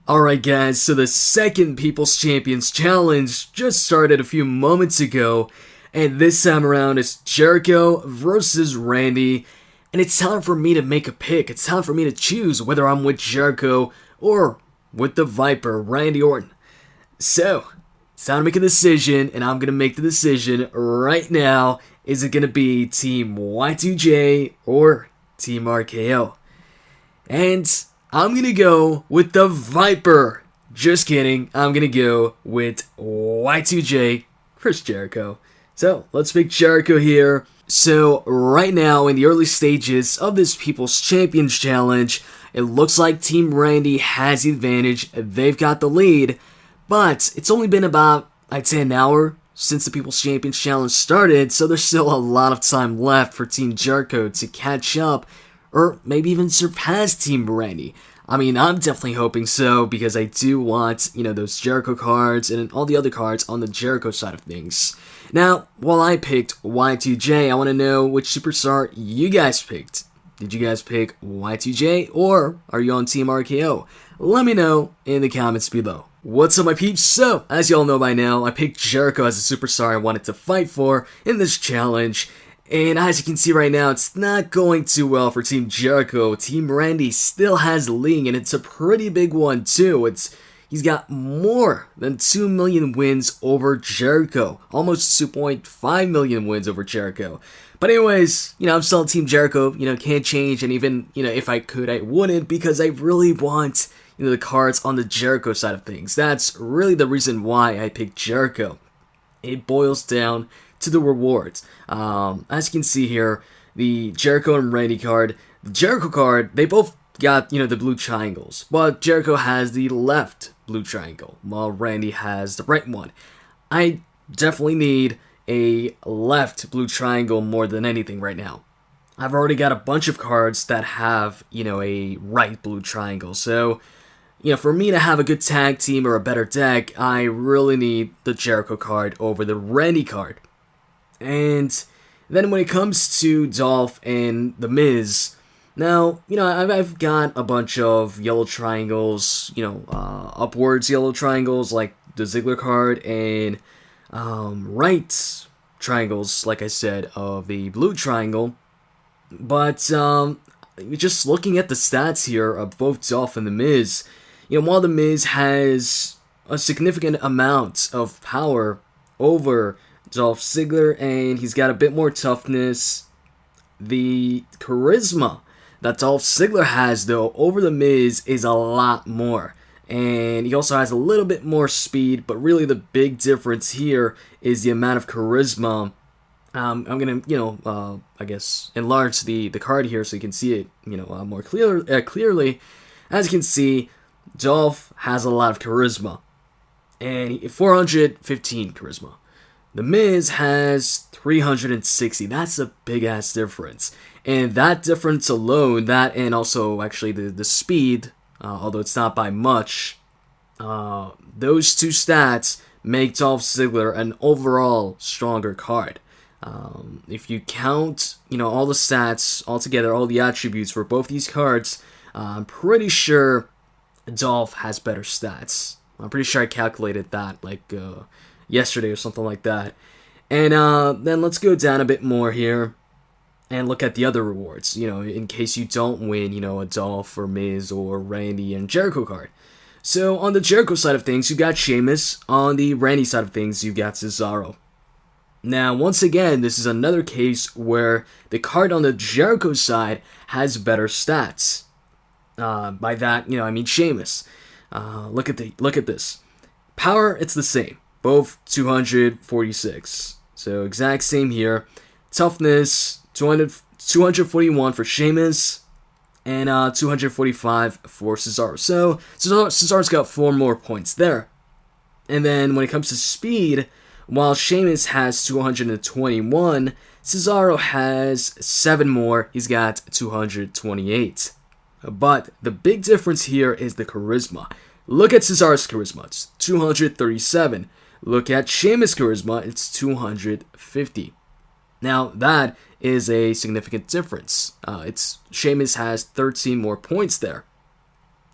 Alright guys, so the second People's Champions Challenge just started a few moments ago, and this time around it's Jericho versus Randy, and it's time for me to make a pick. It's time for me to choose whether I'm with Jericho or with the Viper, Randy Orton. So, it's time to make a decision, and I'm going to make the decision right now. Is it going to be Team Y2J or Team RKO? And I'm going to go with the Viper. Just kidding. I'm going to go with Y2J, Chris Jericho. So, let's pick Jericho here. So, right now, in the early stages of this People's Champions Challenge, it looks like Team Randy has the advantage. They've got the lead. But, it's only been about, I'd say, an hour since the People's Champions Challenge started, so there's still a lot of time left for Team Jericho to catch up, or maybe even surpass Team Randy. I mean, I'm definitely hoping so, because I do want, those Jericho cards and all the other cards on the Jericho side of things. Now, while I picked Y2J, I want to know which superstar you guys picked. Did you guys pick Y2J, or are you on Team RKO? Let me know in the comments below. What's up, my peeps? So, as y'all know by now, I picked Jericho as a superstar I wanted to fight for in this challenge. And as you can see right now, it's not going too well for Team Jericho. Team Randy still has the lead, and it's a pretty big one too. He's got more than 2 million wins over Jericho. Almost 2.5 million wins over Jericho. But anyways, I'm still on Team Jericho. Can't change, and even, if I could, I wouldn't, because I really want, the cards on the Jericho side of things. That's really the reason why I picked Jericho. It boils down to the rewards. As you can see here, the Jericho and Randy card, the Jericho card, they both got, the blue triangles, but Jericho has the left blue triangle, while Randy has the right one. I definitely need a left blue triangle more than anything right now. I've already got a bunch of cards that have, a right blue triangle, so for me to have a good tag team or a better deck, I really need the Jericho card over the Randy card. And then when it comes to Dolph and The Miz, now, I've got a bunch of yellow triangles, upwards yellow triangles like the Ziggler card, and right triangles, like I said, of the blue triangle. But just looking at the stats here of both Dolph and The Miz, while The Miz has a significant amount of power over Dolph Ziggler, and he's got a bit more toughness, the charisma that Dolph Ziggler has, though, over The Miz is a lot more. And he also has a little bit more speed, but really the big difference here is the amount of charisma. I'm going to, I guess, enlarge the card here so you can see it, more clearly. As you can see, Dolph has a lot of charisma, and 415 charisma. The Miz has 360. That's a big-ass difference. And that difference alone, that and also actually the speed, although it's not by much, those two stats make Dolph Ziggler an overall stronger card. If you count, all the stats all together, all the attributes for both these cards, I'm pretty sure Dolph has better stats. I'm pretty sure I calculated that yesterday or something like that. And then let's go down a bit more here and look at the other rewards, in case you don't win, a Dolph or Miz or Randy and Jericho card. So on the Jericho side of things, you got Sheamus. On the Randy side of things, you got Cesaro. Now, once again, this is another case where the card on the Jericho side has better stats. By that, I mean Sheamus. Look at this. Power, it's the same. Both 246. So exact same here. Toughness, 241 for Sheamus, and 245 for Cesaro. So Cesaro's got 4 more points there. And then when it comes to speed, while Sheamus has 221, Cesaro has 7 more. He's got 228. But the big difference here is the charisma. Look at Cesaro's charisma, it's 237. Look at Sheamus' charisma, it's 250. Now, that is a significant difference. Sheamus has 13 more points there.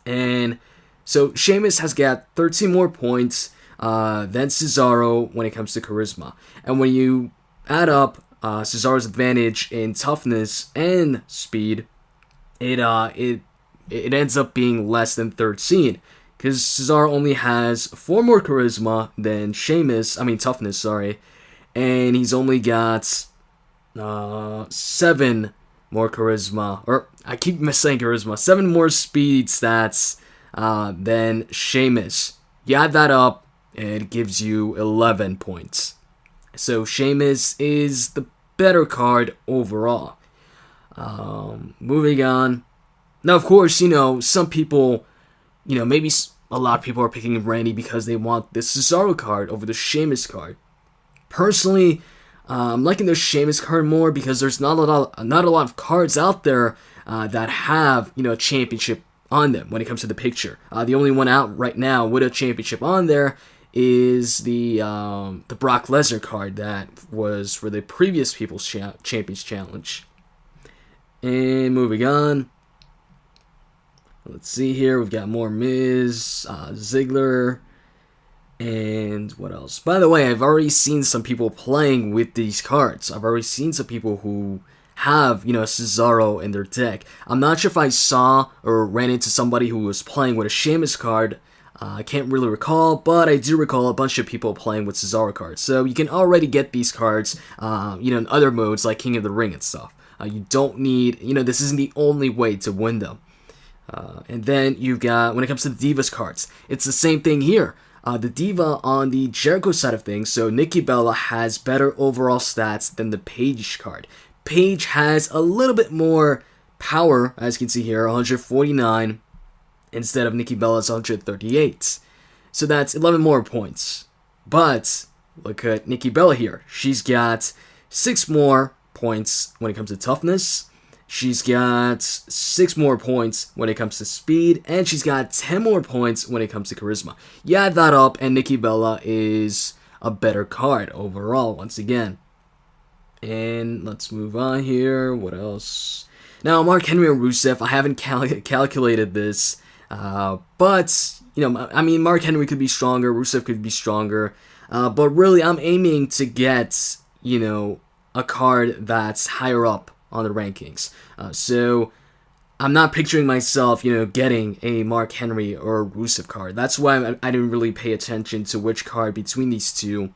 And So Sheamus has got 13 more points than Cesaro when it comes to charisma. And when you add up Cesaro's advantage in toughness and speed, it ends up being less than 13. Because Cesaro only has 4 more charisma than toughness, sorry. And he's only got 7 more charisma. Or, I keep saying charisma. 7 more speed stats than Sheamus. You add that up, it gives you 11 points. So Sheamus is the better card overall. Moving on. Now, of course, some people, maybe a lot of people are picking Randy because they want the Cesaro card over the Sheamus card. Personally, I'm liking the Sheamus card more because there's not a lot of cards out there that have, a championship on them when it comes to the picture. The only one out right now with a championship on there is the Brock Lesnar card that was for the previous People's Champions Challenge. And moving on. Let's see here. We've got more Miz, Ziggler, and what else? By the way, I've already seen some people playing with these cards. I've already seen some people who have, Cesaro in their deck. I'm not sure if I saw or ran into somebody who was playing with a Sheamus card. I can't really recall, but I do recall a bunch of people playing with Cesaro cards. So you can already get these cards, in other modes like King of the Ring and stuff. You don't need, this isn't the only way to win them. And then you've got, when it comes to the Divas cards, it's the same thing here. The Diva on the Jericho side of things, so Nikki Bella has better overall stats than the Paige card. Paige has a little bit more power, as you can see here, 149, instead of Nikki Bella's 138. So that's 11 more points. But, look at Nikki Bella here. She's got 6 more points when it comes to toughness. She's got 6 more points when it comes to speed, and she's got 10 more points when it comes to charisma. You add that up, and Nikki Bella is a better card overall, once again. And let's move on here. What else? Now, Mark Henry and Rusev, I haven't calculated this, but, Mark Henry could be stronger, Rusev could be stronger, but really, I'm aiming to get, a card that's higher up on the rankings. So I'm not picturing myself, getting a Mark Henry or Rusev card. That's why I didn't really pay attention to which card between these two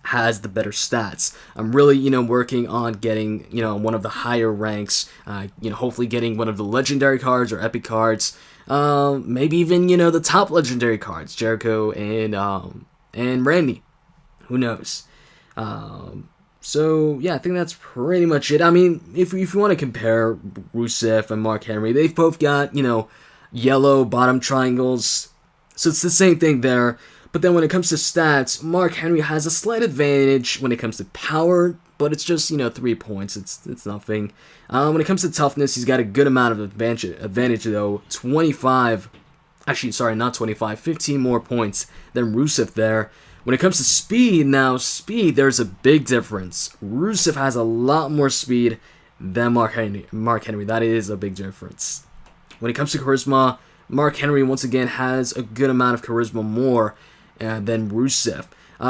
has the better stats. I'm really, working on getting, one of the higher ranks, hopefully getting one of the legendary cards or epic cards, maybe even, the top legendary cards, Jericho and Randy. Who knows? So, yeah, I think that's pretty much it. If you want to compare Rusev and Mark Henry, they've both got, yellow bottom triangles. So it's the same thing there. But then when it comes to stats, Mark Henry has a slight advantage when it comes to power, but it's just, 3 points. It's nothing. When it comes to toughness, he's got a good amount of advantage though. 15 more points than Rusev there. When it comes to speed, there's a big difference. Rusev has a lot more speed than Mark Henry. That is a big difference. When it comes to charisma, Mark Henry, once again, has a good amount of charisma more than Rusev.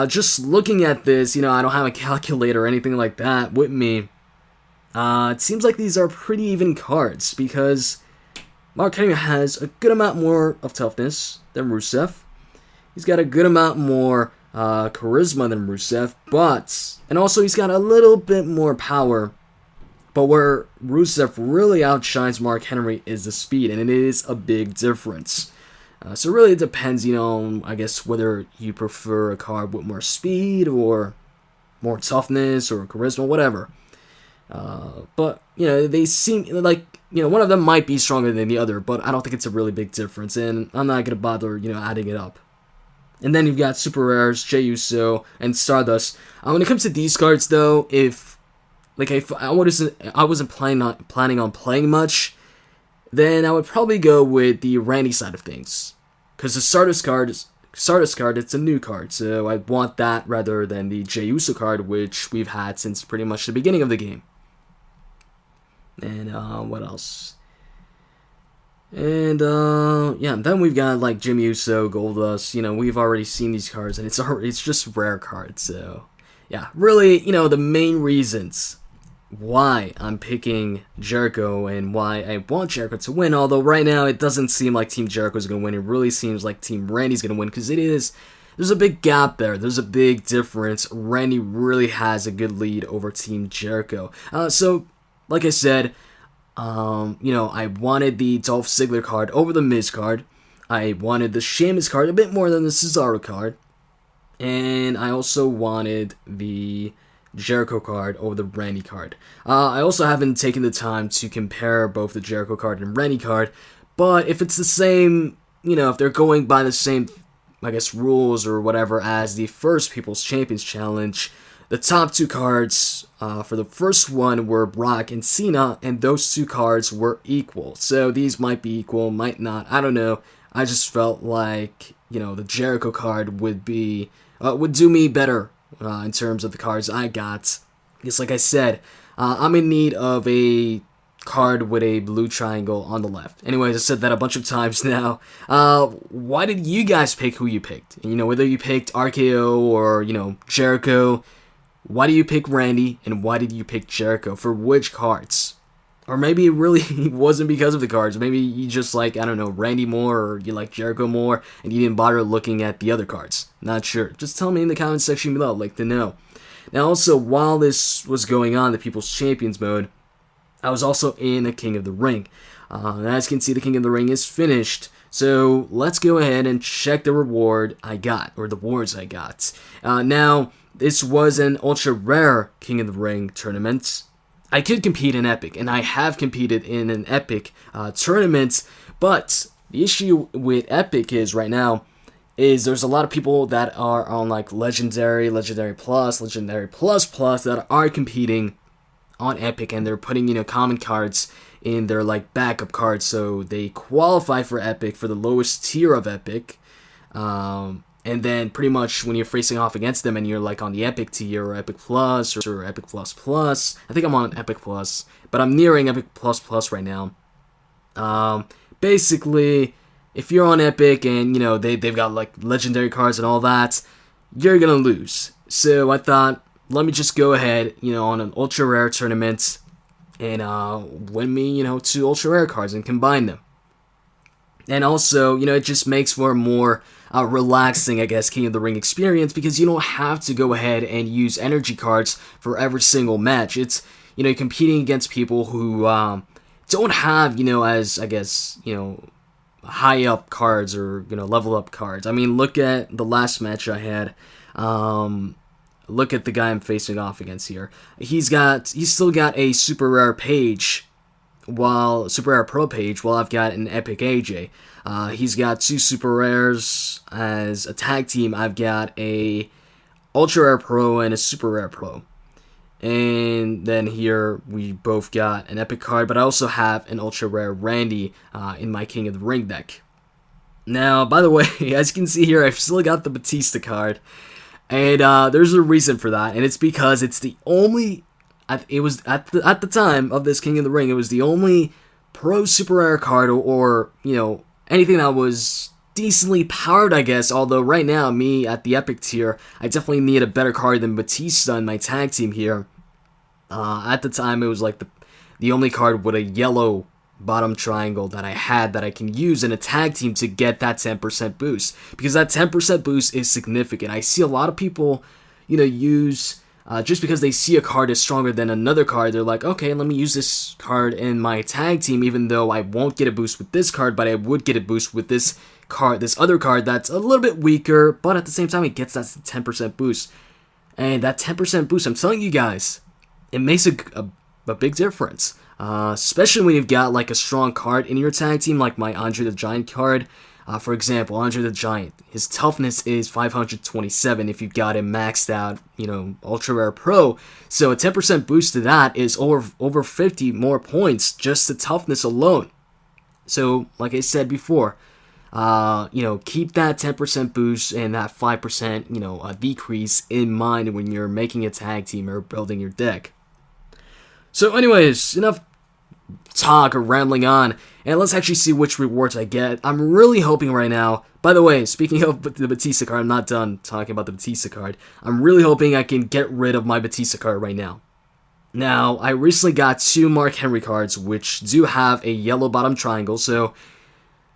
Just looking at this, I don't have a calculator or anything like that with me. It seems like these are pretty even cards because Mark Henry has a good amount more of toughness than Rusev. He's got a good amount more charisma than Rusev, and also he's got a little bit more power, but where Rusev really outshines Mark Henry is the speed, and it is a big difference. So really it depends, I guess whether you prefer a card with more speed or more toughness or charisma, whatever. But, they seem like, one of them might be stronger than the other, but I don't think it's a really big difference, and I'm not going to bother, adding it up. And then you've got Super Rares, Jey Uso, and Stardust. When it comes to these cards, though, if I wasn't planning on playing much, then I would probably go with the Randy side of things, because the Stardust card, it's a new card, so I want that rather than the Jey Uso card, which we've had since pretty much the beginning of the game. And what else? And, yeah, then we've got, like, Jim Uso, Goldust, we've already seen these cards, and it's just rare cards, so, yeah, really, the main reasons why I'm picking Jericho and why I want Jericho to win, although right now it doesn't seem like Team Jericho is going to win, it really seems like Team Randy's going to win, because there's a big gap there, there's a big difference. Randy really has a good lead over Team Jericho, so, like I said, I wanted the Dolph Ziggler card over the Miz card. I wanted the Sheamus card a bit more than the Cesaro card. And I also wanted the Jericho card over the Randy card. I also haven't taken the time to compare both the Jericho card and Randy card. But if it's the same, if they're going by the same, I guess, rules or whatever as the first People's Champions Challenge, the top two cards for the first one were Brock and Cena, and those two cards were equal. So these might be equal, might not. I don't know. I just felt like the Jericho card would do me better in terms of the cards I got. Because like I said, I'm in need of a card with a blue triangle on the left. Anyways, I said that a bunch of times now. Why did you guys pick who you picked? Whether you picked RKO or Jericho. Why do you pick Randy, and why did you pick Jericho? For which cards? Or maybe it really wasn't because of the cards. Maybe you just like, I don't know, Randy more, or you like Jericho more, and you didn't bother looking at the other cards. Not sure. Just tell me in the comment section below. I'd like to know. Now also, while this was going on, the People's Champions mode, I was also in a King of the Ring. As you can see, the King of the Ring is finished. So let's go ahead and check the reward I got, or the rewards I got. Now, this was an ultra rare King of the Ring tournament. I could compete in Epic, and I have competed in an Epic tournament, but the issue with Epic is right now is there's a lot of people that are on like Legendary, Legendary Plus that are competing on Epic, and they're putting common cards in their like backup cards, so they qualify for Epic for the lowest tier of Epic. And then pretty much when you're facing off against them and you're like on the Epic tier or Epic Plus or Epic Plus Plus, I think I'm on Epic Plus, but I'm nearing Epic Plus Plus right now. Basically, if you're on Epic and they've got like legendary cards and all that, you're gonna lose. So I thought, let me just go ahead, on an ultra rare tournament and win me, 2 ultra rare cards and combine them. And also, it just makes for a more relaxing, I guess, King of the Ring experience, because you don't have to go ahead and use energy cards for every single match. It's, competing against people who don't have, as, I guess, high up cards or, level up cards. I mean, look at the last match I had. Look at the guy I'm facing off against here. He's still got a super rare page, Super Rare Pro page, while I've got an Epic AJ. He's got 2 Super Rares. As a tag team, I've got a Ultra Rare Pro and a Super Rare Pro. And then here, we both got an Epic card, but I also have an Ultra Rare Randy in my King of the Ring deck. Now, by the way, as you can see here, I've still got the Batista card. And there's a reason for that, and it's because it's the only... It was at the time of this King of the Ring, it was the only pro super rare card or anything that was decently powered, I guess. Although right now, me at the Epic tier, I definitely need a better card than Batista in my tag team here. At the time, it was like the only card with a yellow bottom triangle that I had that I can use in a tag team to get that 10% boost, because that 10% boost is significant. I see a lot of people, use. Just because they see a card is stronger than another card, they're like, okay, let me use this card in my tag team, even though I won't get a boost with this card, but I would get a boost with this other card that's a little bit weaker, but at the same time, it gets that 10% boost. And that 10% boost, I'm telling you guys, it makes a big difference. Especially when you've got like a strong card in your tag team, like my Andre the Giant card. For example, Andre the Giant, his toughness is 527 if you've got him maxed out, Ultra Rare Pro. So a 10% boost to that is over 50 more points, just the toughness alone. So, like I said before, keep that 10% boost and that 5%, decrease in mind when you're making a tag team or building your deck. So anyways, enough talk or rambling on, and let's actually see which rewards I get. I'm really hoping right now, by the way, speaking of the Batista card, I'm not done talking about the Batista card. I'm really hoping I can get rid of my Batista card right now. Now, I recently got 2 Mark Henry cards, which do have a yellow bottom triangle, so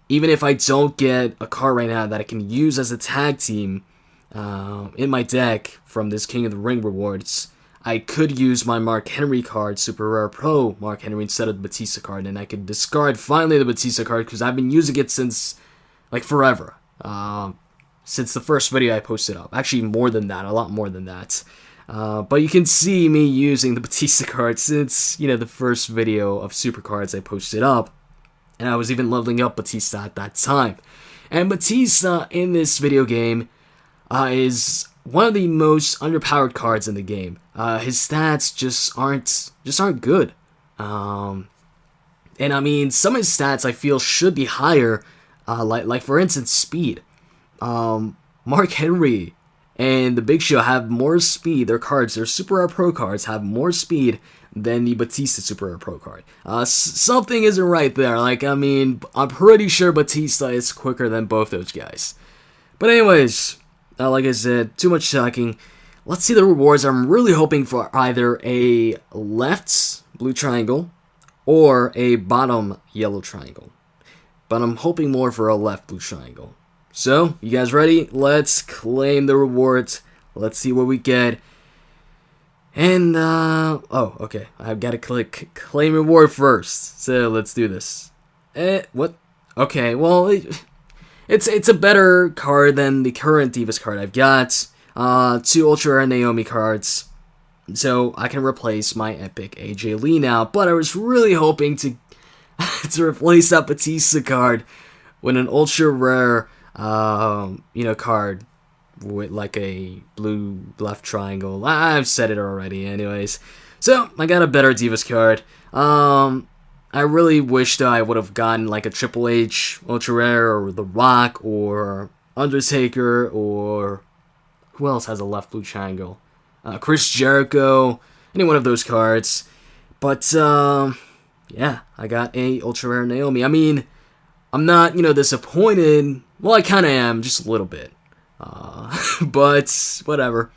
even if I don't get a card right now that I can use as a tag team in my deck from this King of the Ring rewards, I could use my Mark Henry card, Super Rare Pro Mark Henry, instead of the Batista card, and I could discard finally the Batista card because I've been using it since, like, forever. Since the first video I posted up. Actually, more than that, a lot more than that. But you can see me using the Batista card since, you know, the first video of SuperCards I posted up. And I was even leveling up Batista at that time. And Batista in this video game is one of the most underpowered cards in the game. His stats just aren't good. And I mean, some of his stats I feel should be higher. Like for instance, speed. Mark Henry and the Big Show have more speed. Their cards, their Super Rare Pro cards, have more speed than the Batista Super Rare Pro card. Something isn't right there. Like, I mean, I'm pretty sure Batista is quicker than both those guys. But anyways, like I said, too much talking. Let's see the rewards. I'm really hoping for either a left blue triangle or a bottom yellow triangle. But I'm hoping more for a left blue triangle. So, you guys ready? Let's claim the rewards. Let's see what we get. And, oh, okay. I've got to click claim reward first. So, let's do this. What? Okay, well, it's a better card than the current Divas card I've got. 2 Ultra Rare Naomi cards. So, I can replace my epic AJ Lee now. But I was really hoping to replace that Batista card with an Ultra Rare card with like a blue left triangle. I've said it already anyways. So, I got a better Divas card. I really wish that I would have gotten like a Triple H Ultra Rare or The Rock or Undertaker or who else has a left blue triangle? Chris Jericho, any one of those cards. But, yeah, I got a Ultra Rare Naomi. I mean, I'm not, disappointed. Well, I kind of am, just a little bit. But, whatever.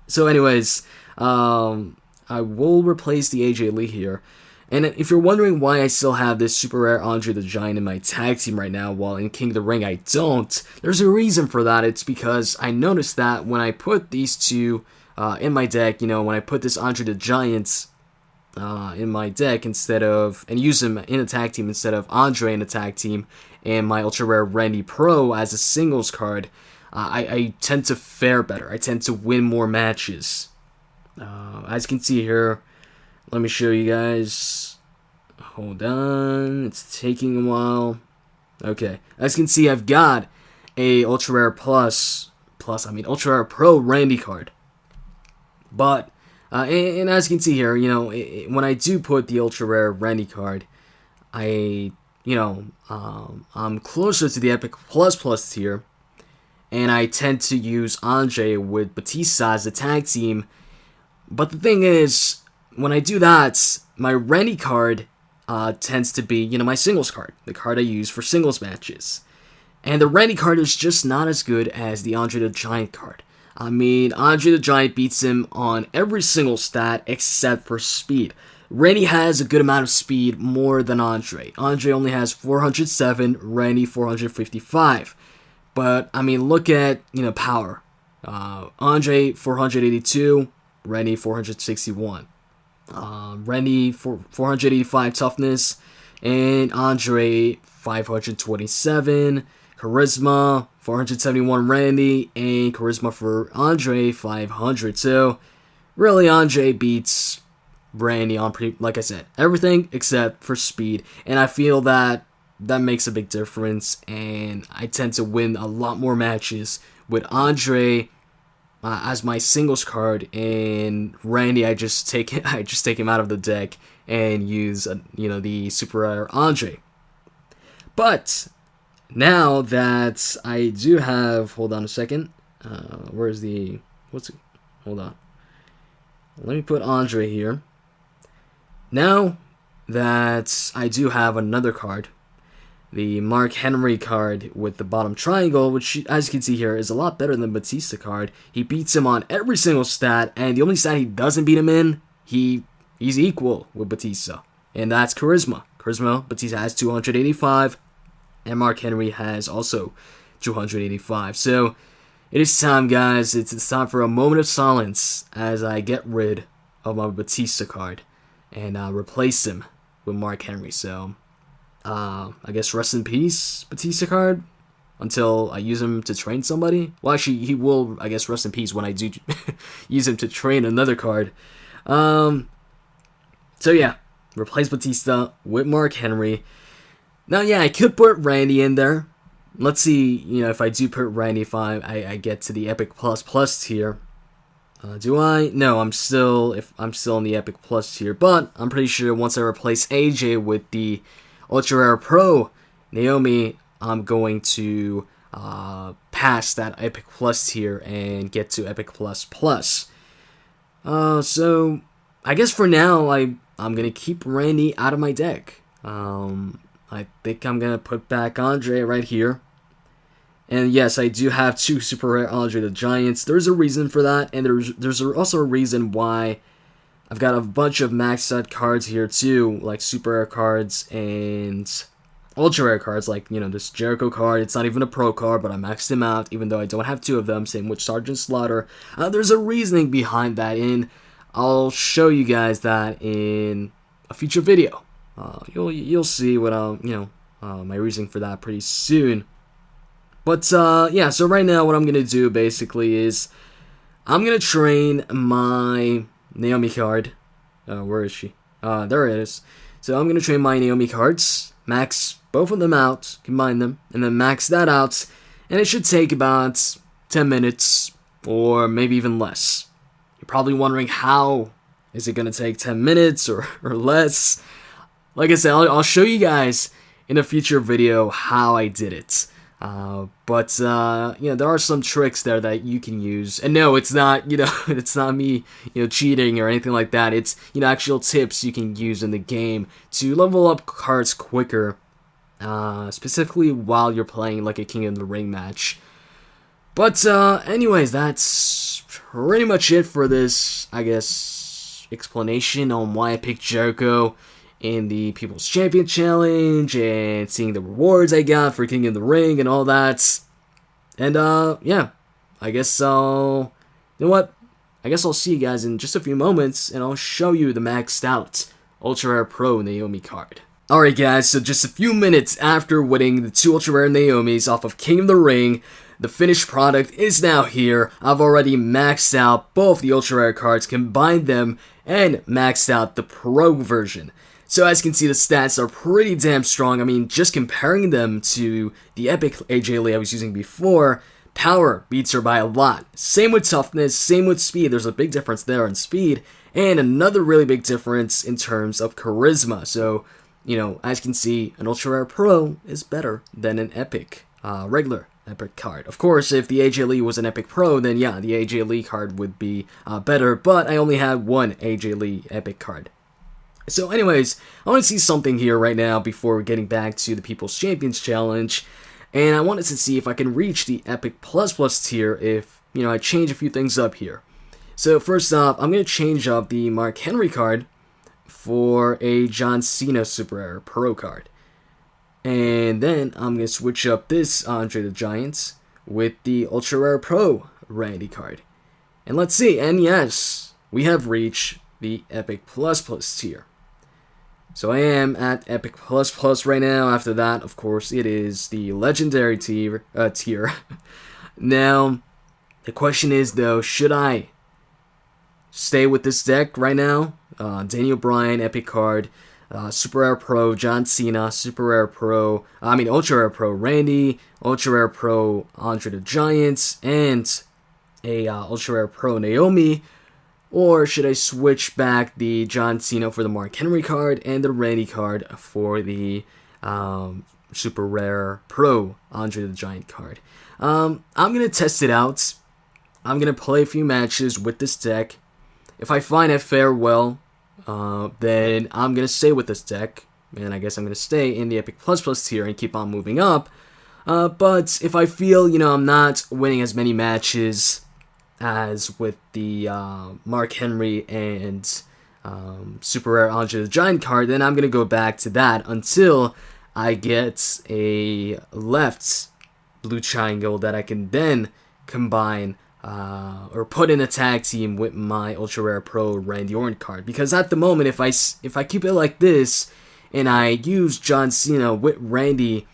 So, anyways, I will replace the AJ Lee here. And if you're wondering why I still have this Super Rare Andre the Giant in my tag team right now, while in King of the Ring I don't, there's a reason for that. It's because I noticed that when I put these two in my deck, when I put this Andre the Giant in my deck and use him in a tag team instead of Andre in a tag team, and my Ultra Rare Randy Pro as a singles card, I tend to fare better. I tend to win more matches. As you can see here, let me show you guys. Hold on, it's taking a while. Okay, as you can see, I've got a Ultra Rare Ultra Rare Pro Randy card. But and as you can see here, when I do put the Ultra Rare Randy card, I'm closer to the Epic Plus tier, and I tend to use Andre with Batista as a tag team. But the thing is, when I do that, my Randy card tends to be, my singles card, the card I use for singles matches. And the Randy card is just not as good as the Andre the Giant card. I mean, Andre the Giant beats him on every single stat except for speed. Randy has a good amount of speed, more than Andre. Andre only has 407, Randy 455. But, I mean, look at, power. Andre 482, Randy 461. Randy 485 toughness, and Andre 527. Charisma 471 Randy, and charisma for Andre 500. So really, Andre beats Randy on like I said, everything except for speed, and I feel that makes a big difference, and I tend to win a lot more matches with Andre as my singles card, and Randy I just take him out of the deck and use the Super Rare Andre. But now that I do have, hold on a second, hold on, let me put Andre here. Now that I do have another card, the Mark Henry card with the bottom triangle, which, as you can see here, is a lot better than Batista card. He beats him on every single stat, and the only stat he doesn't beat him in, he's equal with Batista, and that's Charisma. Batista has 285, and Mark Henry has also 285. So it is time, guys. It's time for a moment of silence as I get rid of my Batista card and replace him with Mark Henry. So I guess rest in peace, Batista card, until I use him to train somebody. Well, actually, he will, I guess, rest in peace when I do use him to train another card. So yeah, replace Batista with Mark Henry. Now, yeah, I could put Randy in there. Let's see, if I do put Randy, if I get to the Epic Plus tier. Do I? No, I'm still in the Epic Plus tier, but I'm pretty sure once I replace AJ with the Ultra Rare Pro Naomi, I'm going to pass that Epic Plus tier and get to Epic Plus Plus. So I guess for now I'm gonna keep Randy out of my deck. I think I'm gonna put back Andre right here. And yes, I do have 2 super rare Andre the Giants. There's a reason for that, and there's also a reason why I've got a bunch of maxed out cards here too, like super rare cards and ultra rare cards, like, this Jericho card. It's not even a pro card, but I maxed him out, even though I don't have 2 of them. Same with Sergeant Slaughter. There's a reasoning behind that, and I'll show you guys that in a future video. You'll see what my reasoning for that pretty soon. But yeah, so right now what I'm gonna do basically is I'm gonna train my Naomi card. Where is she? There it is. So I'm gonna train my Naomi cards, max both of them out, combine them, and then max that out, and it should take about 10 minutes or maybe even less. You're probably wondering, how is it gonna take 10 minutes or less? Like I said, I'll show you guys in a future video how I did it. But there are some tricks there that you can use. And no, it's not, it's not me, cheating or anything like that. It's, actual tips you can use in the game to level up cards quicker, specifically while you're playing like a King of the Ring match. But, anyways, that's pretty much it for this, I guess, explanation on why I picked Jericho in the People's Champion Challenge, and seeing the rewards I got for King of the Ring and all that. And, yeah, I guess I'll see you guys in just a few moments, and I'll show you the maxed out Ultra Rare Pro Naomi card. Alright guys, so just a few minutes after winning the 2 Ultra Rare Naomis off of King of the Ring, the finished product is now here. I've already maxed out both the Ultra Rare cards, combined them, and maxed out the Pro version. So as you can see, the stats are pretty damn strong. I mean, just comparing them to the Epic AJ Lee I was using before, power beats her by a lot. Same with toughness, same with speed. There's a big difference there in speed, and another really big difference in terms of charisma. So, as you can see, an Ultra Rare Pro is better than an Epic, regular Epic card. Of course, if the AJ Lee was an Epic Pro, then yeah, the AJ Lee card would be better, but I only had one AJ Lee Epic card. So anyways, I want to see something here right now before getting back to the People's Champions Challenge, and I wanted to see if I can reach the Epic Plus tier if, I change a few things up here. So first off, I'm going to change up the Mark Henry card for a John Cena Super Rare Pro card. And then I'm going to switch up this Andre the Giant with the Ultra Rare Pro Randy card. And let's see, and yes, we have reached the Epic Plus tier. So I am at Epic Plus right now. After that, of course, it is the Legendary tier. Now, the question is, though, should I stay with this deck right now? Daniel Bryan, Epic card, Super Rare Pro, John Cena, Ultra Rare Pro Randy, Ultra Rare Pro Andre the Giant, and a Ultra Rare Pro Naomi. Or should I switch back the John Cena for the Mark Henry card and the Randy card for the Super Rare Pro Andre the Giant card? I'm going to test it out. I'm going to play a few matches with this deck. If I find it fare well, then I'm going to stay with this deck. And I guess I'm going to stay in the Epic Plus Plus tier and keep on moving up. But if I feel, I'm not winning as many matches as with the Mark Henry and Super Rare Andre the Giant card, then I'm going to go back to that until I get a left blue triangle that I can then combine or put in a tag team with my Ultra Rare Pro Randy Orton card. Because at the moment, if I keep it like this and I use John Cena with Randy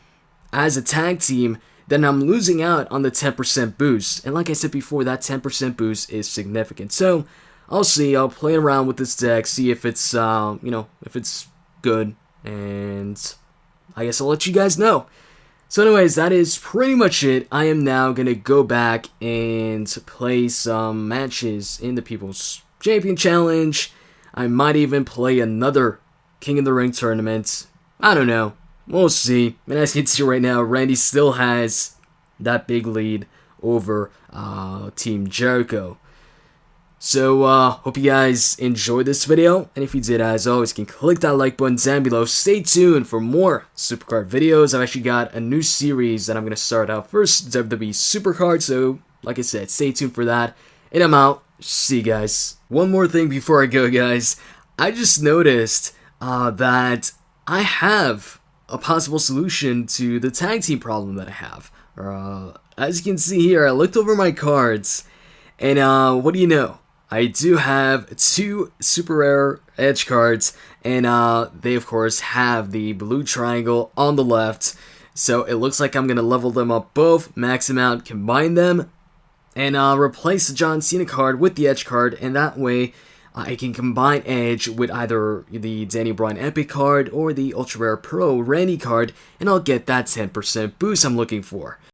as a tag team, then I'm losing out on the 10% boost. And like I said before, that 10% boost is significant. So I'll see. I'll play around with this deck, see if it's if it's good, and I guess I'll let you guys know. So anyways, that is pretty much it. I am now going to go back and play some matches in the People's Champion Challenge. I might even play another King of the Ring tournament. I don't know. We'll see. And as you can see right now, Randy still has that big lead over Team Jericho. So, hope you guys enjoyed this video, and if you did, as always, you can click that like button down below. Stay tuned for more SuperCard videos. I've actually got a new series that I'm going to start out first, WWE SuperCard, so, like I said, stay tuned for that, and I'm out. See you guys. One more thing before I go, guys. I just noticed that I have a possible solution to the tag team problem that I have. As you can see here, I looked over my cards, and what do you know? I do have 2 super rare edge cards, and they of course have the blue triangle on the left, so it looks like I'm going to level them up both, max them out, combine them, and replace the John Cena card with the edge card, and that way I can combine edge with either the Danny Bryan Epic card or the Ultra Rare Pro Randy card, and I'll get that 10% boost I'm looking for.